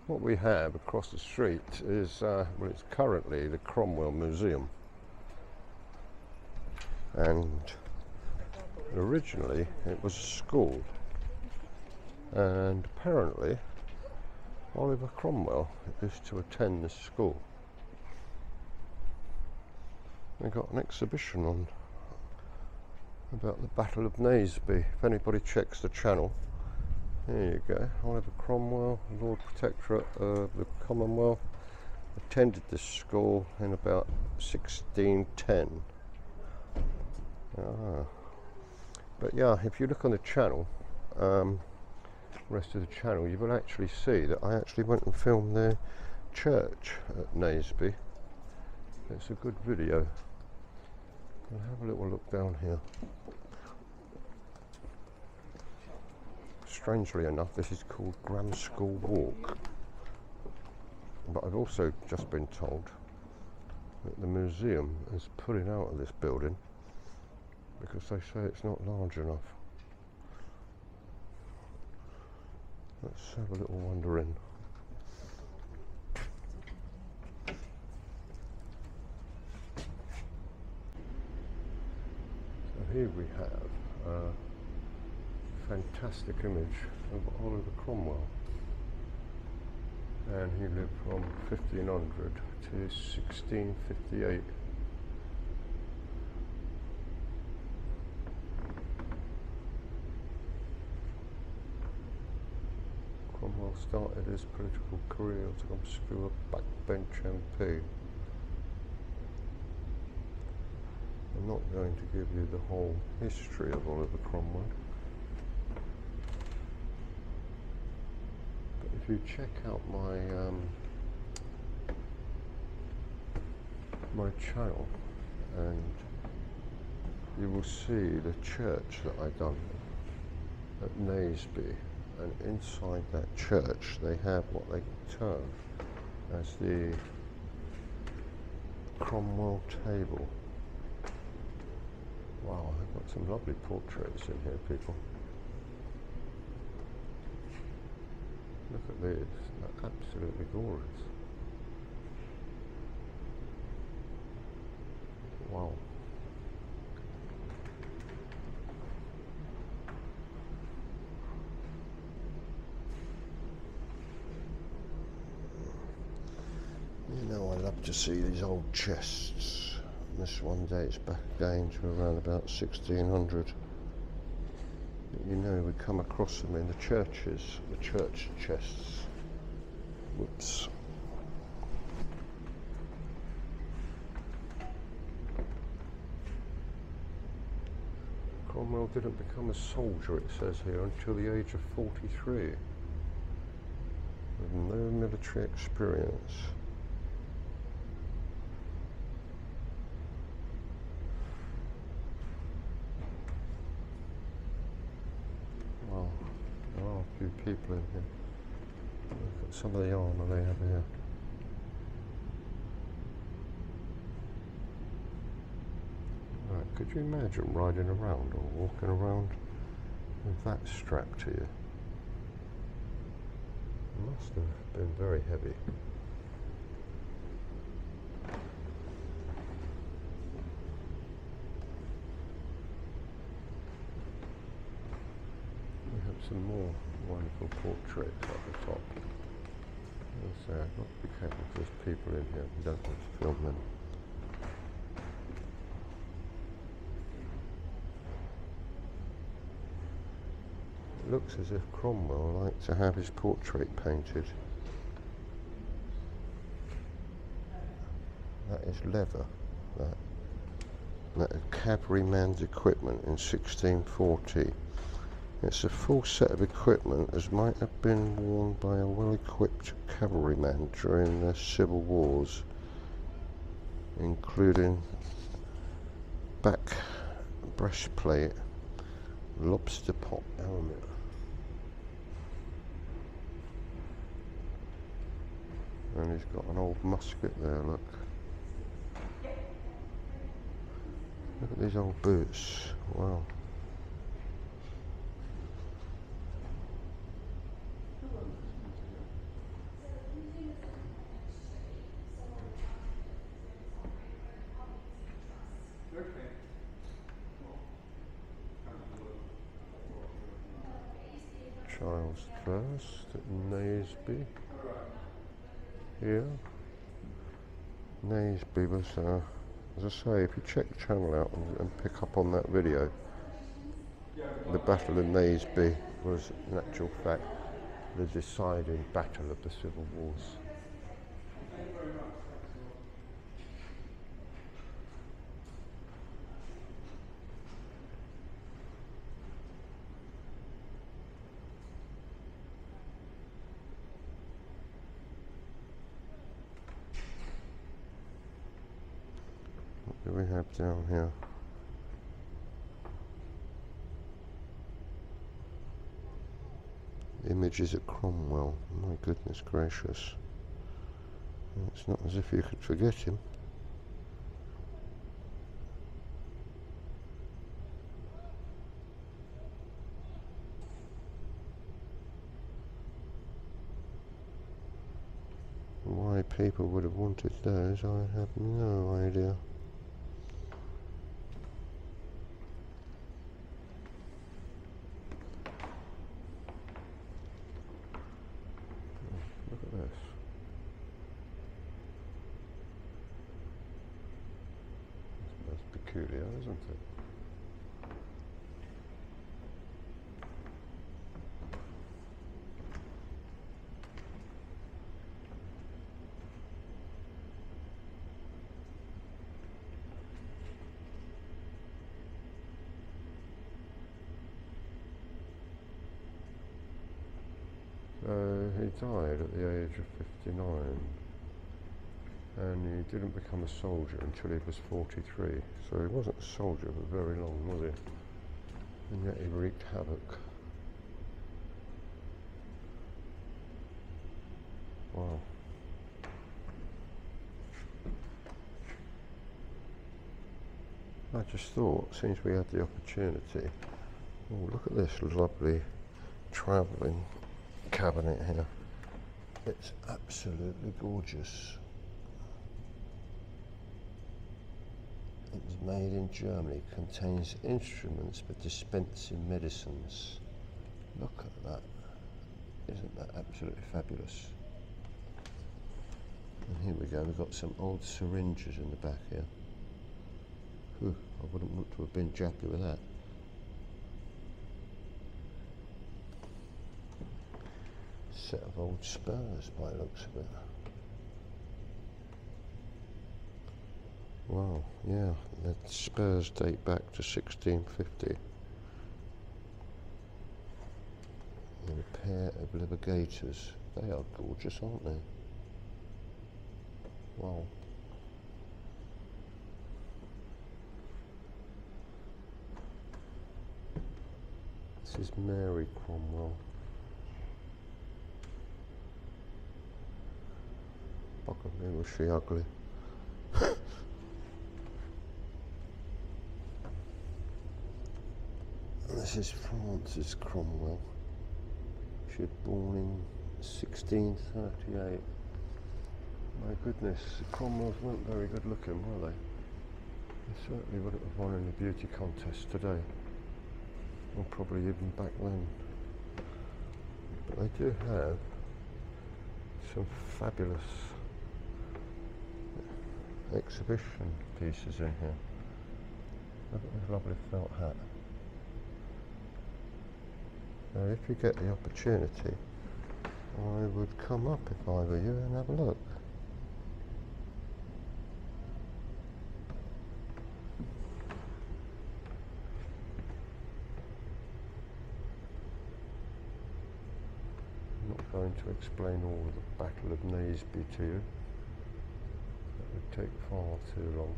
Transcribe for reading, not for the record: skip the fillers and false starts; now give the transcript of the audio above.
What we have across the street is, well, it's currently the Cromwell Museum, and originally it was a school, and apparently Oliver Cromwell used to attend this school. They got an exhibition on about the Battle of Naseby. If anybody checks the channel, there you go. Oliver Cromwell, Lord Protectorate of the Commonwealth, attended this school in about 1610. But yeah, if you look on the channel, rest of the channel, you will actually see that I actually went and filmed the church at Naseby. It's a good video. We'll have a little look down here. Strangely enough, this is called Grammar School Walk, but I've also just been told that the museum is pulling out of this building because they say it's not large enough. Let's have a little wander in. So here we have a fantastic image of Oliver Cromwell, and he lived from 1500 to 1658. Cromwell started his political career as an obscure backbench MP. I'm not going to give you the whole history of Oliver Cromwell, but if you check out my channel, and you will see the church that I done at Naseby. And inside that church they have what they term as the Cromwell table. Wow, they've got some lovely portraits in here, people. Look at these, they're absolutely glorious. Wow. You know, I love to see these old chests. This one dates back again to around about 1600. You know, we come across them in the churches, the church chests. Whoops. Cromwell didn't become a soldier, it says here, until the age of 43, with no military experience. Wow, there are a few people in here. Look at some of the armour they have here. Right, could you imagine riding around or walking around with that strapped to you? It must have been very heavy. We have some more wonderful portraits at the top. As I say, I've got to be careful because there's people in here who don't want to film them. It looks as if Cromwell liked to have his portrait painted. That is leather. That is cavalryman's equipment in 1640. It's a full set of equipment as might have been worn by a well-equipped cavalryman during the civil wars, including back breastplate, lobster pot helmet. And he's got an old musket there, look. Look at these old boots, wow. Charles first at Naseby. Here. Naseby was, as I say, if you check the channel out and pick up on that video, the Battle of Naseby was, in actual fact, the deciding battle of the Civil Wars. What do we have down here? Images of Cromwell. My goodness gracious. It's not as if you could forget him. Why people would have wanted those, I have no idea. Look at this. That's peculiar, isn't it? He died at the age of 59, and he didn't become a soldier until he was 43, so he wasn't a soldier for very long, was he? And yet he wreaked havoc. Wow. I just thought, since we had the opportunity, oh, look at this lovely travelling cabinet here. It's absolutely gorgeous. It was made in Germany, contains instruments for dispensing medicines. Look at that. Isn't that absolutely fabulous? And here we go, we've got some old syringes in the back here. Whew, I wouldn't want to have been jappy with that. Set of old spurs by the looks of it. Wow, yeah, the spurs date back to 1650. And a pair of livigators. They are gorgeous, aren't they? Wow. This is Mary Cromwell. Fucking me, was she ugly. This is Frances Cromwell. She was born in 1638. My goodness, the Cromwells weren't very good looking, were they? They certainly wouldn't have won any beauty contests today. Or probably even back then. But they do have some fabulous exhibition pieces in here. Look at this lovely felt hat. Now if you get the opportunity, I would come up if I were you and have a look. I'm not going to explain all of the Battle of Naseby to you. That would take far too long.